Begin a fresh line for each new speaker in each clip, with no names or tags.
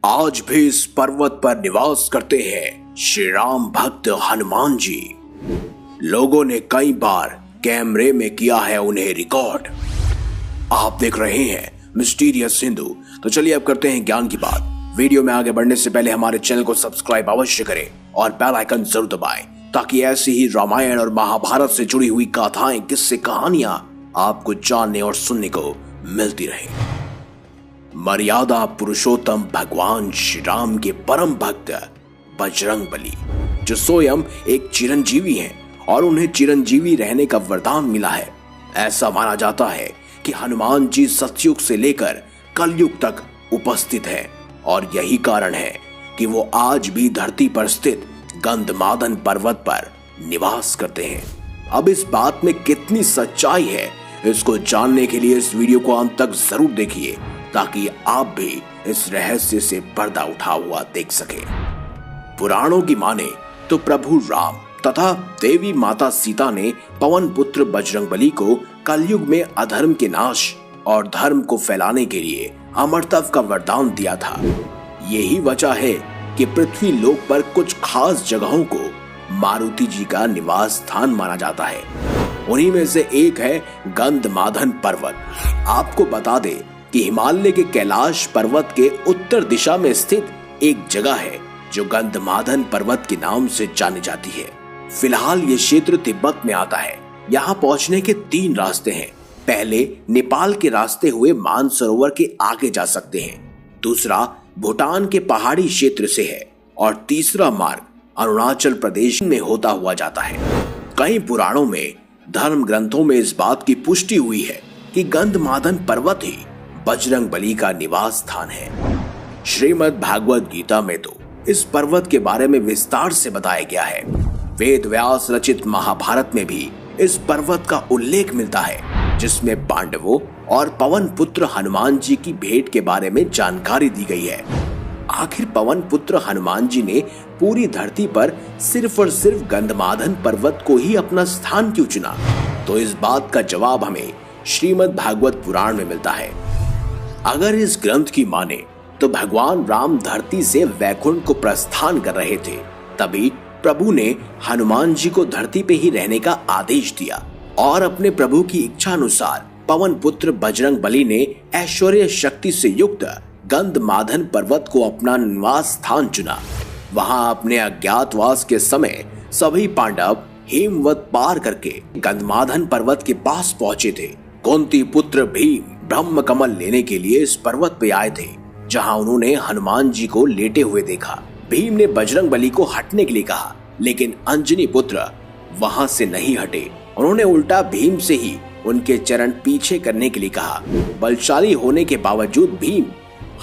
आज भी इस पर्वत पर निवास करते हैं श्री राम भक्त हनुमान जी। लोगों ने कई बार कैमरे में किया है उन्हें रिकॉर्ड। आप देख रहे हैं मिस्टीरियस हिंदू। तो चलिए अब करते हैं ज्ञान की बात। वीडियो में आगे बढ़ने से पहले हमारे चैनल को सब्सक्राइब अवश्य करें और बेल आइकन जरूर दबाएं ताकि ऐसी ही रामायण और महाभारत से जुड़ी हुई गाथाएं, किस्से, कहानियां आपको जानने और सुनने को मिलती रहे। मर्यादा पुरुषोत्तम भगवान श्री राम के परम भक्त बजरंगबली, जो स्वयं एक चिरंजीवी हैं और उन्हें चिरंजीवी रहने का वरदान मिला है। ऐसा माना जाता है कि हनुमान जी सतयुग से लेकर कलयुग तक उपस्थित हैं और यही कारण है कि वो आज भी धरती पर स्थित गंधमादन पर्वत पर निवास करते हैं। अब इस बात में कितनी सच्चाई है, इसको जानने के लिए इस वीडियो को अंत तक जरूर देखिए ताकि आप भी इस रहस्य से पर्दा उठा हुआ देख सके। पुराणों की माने तो प्रभु राम तथा देवी माता सीता ने पवन पुत्र बजरंगबली को कलयुग में अधर्म के नाश और धर्म को फैलाने के लिए अमरत्व का वरदान दिया था। यही वजह है कि पृथ्वी लोक पर कुछ खास जगहों को मारुति जी का निवास स्थान माना जाता है। उन्हीं में से एक है गंधमादन पर्वत। आपको बता दें कि हिमालय के कैलाश पर्वत के उत्तर दिशा में स्थित एक जगह है जो गंधमादन पर्वत के नाम से जानी जाती है। फिलहाल ये क्षेत्र तिब्बत में आता है। यहाँ पहुँचने के 3 रास्ते हैं। पहले नेपाल के रास्ते हुए मानसरोवर के आगे जा सकते हैं, दूसरा भूटान के पहाड़ी क्षेत्र से है और तीसरा मार्ग अरुणाचल प्रदेश में होता हुआ जाता है। कई पुराणों में, धर्म ग्रंथों में इस बात की पुष्टि हुई है कि गंधमादन पर्वत ही बजरंगबली का निवास स्थान है। श्रीमद् भागवत गीता में तो इस पर्वत के बारे में विस्तार से बताया गया है। वेद व्यास रचित महाभारत में भी इस पर्वत का उल्लेख मिलता है, जिसमें पांडवों और पवन पुत्र हनुमान जी की भेंट के बारे में जानकारी दी गई है। आखिर पवन पुत्र हनुमान जी ने पूरी धरती पर सिर्फ और सिर्फ गंधमादन पर्वत को ही अपना स्थान क्यों चुना? तो इस बात का जवाब हमें श्रीमद् भागवत पुराण में मिलता है। अगर इस ग्रंथ की माने तो भगवान राम धरती से वैकुंठ को प्रस्थान कर रहे थे, तभी प्रभु ने हनुमान जी को धरती पे ही रहने का आदेश दिया और अपने प्रभु की इच्छा अनुसार पवन पुत्र बजरंगबली ने ऐश्वर्य शक्ति से युक्त गंधमादन पर्वत को अपना निवास स्थान चुना। वहां अपने अज्ञातवास के समय सभी पांडव हेमवत पार करके गंधमादन पर्वत के पास पहुंचे थे। कुंती पुत्र भीम ब्रह्म कमल लेने के लिए इस पर्वत पे आए थे, जहां उन्होंने हनुमान जी को लेटे हुए देखा। भीम ने बजरंगबली को हटने के लिए कहा, लेकिन अंजनी पुत्र वहां से नहीं हटे। उन्होंने उल्टा भीम से ही उनके चरण पीछे करने के लिए कहा। बलशाली होने के बावजूद भीम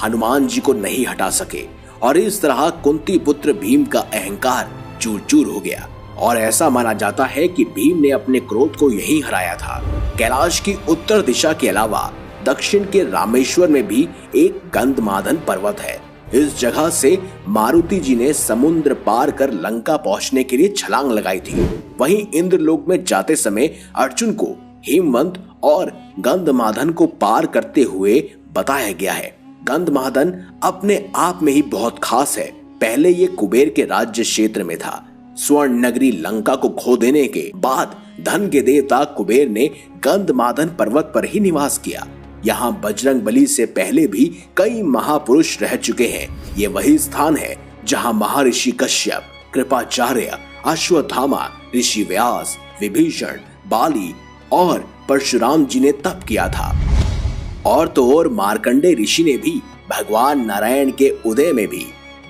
हनुमान जी को नहीं हटा सके और इस तरह कुंती पुत्र भीम का अहंकार चूर चूर हो गया और ऐसा माना जाता है कि भीम ने अपने क्रोध को यहीं हराया था। कैलाश की उत्तर दिशा के अलावा दक्षिण के रामेश्वर में भी एक गंधमादन पर्वत है। इस जगह से मारुति जी ने समुद्र पार कर लंका पहुंचने के लिए छलांग लगाई थी। वहीं इंद्रलोक में जाते समय अर्जुन को हेमवंत और गंधमादन को पार करते हुए बताया गया है। गंधमादन अपने आप में ही बहुत खास है। पहले ये कुबेर के राज्य क्षेत्र में था। स्वर्ण नगरी लंका को खो देने के बाद धन के देवता कुबेर ने गंधमादन पर्वत पर ही निवास किया। यहाँ बजरंगबली से पहले भी कई महापुरुष रह चुके हैं। ये वही स्थान है जहाँ महर्षि कश्यप, कृपाचार्य, अश्वत्थामा, ऋषि व्यास, विभीषण, बाली और परशुराम जी ने तप किया था। और तो और मार्कंडे ऋषि ने भी भगवान नारायण के उदय में भी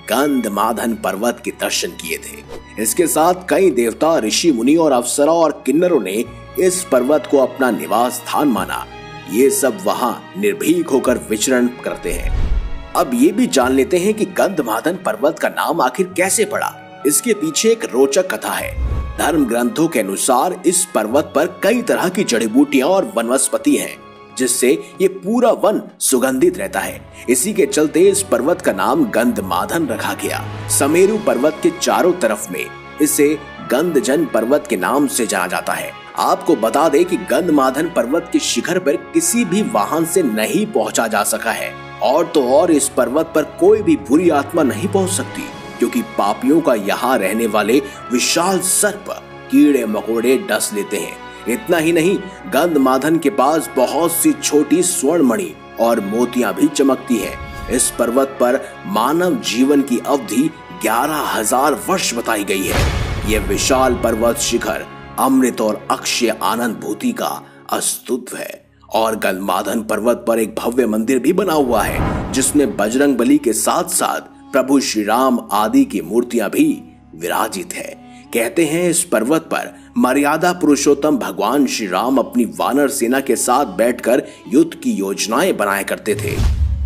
गंधमादन पर्वत के दर्शन किए थे। इसके साथ कई देवता, ऋषि मुनि और अप्सरा और किन्नरों ने इस पर्वत को अपना निवास स्थान माना। ये सब वहां निर्भीक होकर विचरण करते हैं। अब ये भी जान लेते हैं कि गंधमादन पर्वत का नाम आखिर कैसे पड़ा। इसके पीछे एक रोचक कथा है। धर्म ग्रंथों के अनुसार इस पर्वत पर कई तरह की जड़ी बूटियां और वनस्पति हैं, जिससे ये पूरा वन सुगंधित रहता है। इसी के चलते इस पर्वत का नाम गंधमादन रखा गया। समेरु पर्वत के चारों तरफ में इसे गंधजन पर्वत के नाम से जाना जाता है। आपको बता दें कि गंधमादन पर्वत के शिखर पर किसी भी वाहन से नहीं पहुंचा जा सका है। और तो और इस पर्वत पर कोई भी बुरी आत्मा नहीं पहुंच सकती, क्योंकि पापियों का यहाँ रहने वाले विशाल सर्प कीड़े मकोड़े डस लेते हैं। इतना ही नहीं, गंधमादन के पास बहुत सी छोटी स्वर्ण मणि और मोतियां भी चमकती हैं। इस पर्वत पर मानव जीवन की अवधि 11,000 वर्ष बताई गई है। यह विशाल पर्वत शिखर अमृत और अक्षय आनंद भूति का अस्तित्व है। और गंधमादन पर्वत पर एक भव्य मंदिर भी बना हुआ है, जिसमें बजरंगबली के साथ साथ प्रभु श्री राम आदि की मूर्तियां भी विराजित है। कहते हैं इस पर्वत पर मर्यादा पुरुषोत्तम भगवान श्री राम अपनी वानर सेना के साथ बैठकर युद्ध की योजनाएं बनाया करते थे,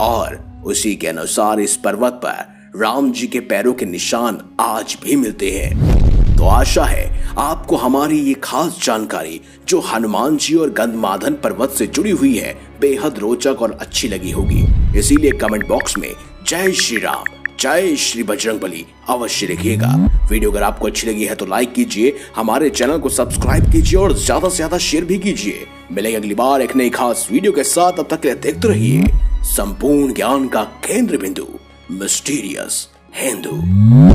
और उसी के अनुसार इस पर्वत पर राम जी के पैरों के निशान आज भी मिलते हैं। तो आशा है आपको हमारी ये खास जानकारी जो हनुमान जी और गंधमादन पर्वत से जुड़ी हुई है बेहद रोचक और अच्छी लगी होगी। इसीलिए कमेंट बॉक्स में जय श्री राम, जय श्री बजरंगबली अवश्य लिखिएगा। वीडियो अगर आपको अच्छी लगी है तो लाइक कीजिए, हमारे चैनल को सब्सक्राइब कीजिए और ज्यादा से ज्यादा शेयर भी कीजिए। मिलेंगे अगली बार एक नई खास वीडियो के साथ। तब तक के लिए देखते रहिए संपूर्ण ज्ञान का केंद्र बिंदु मिस्टीरियस हिंदू।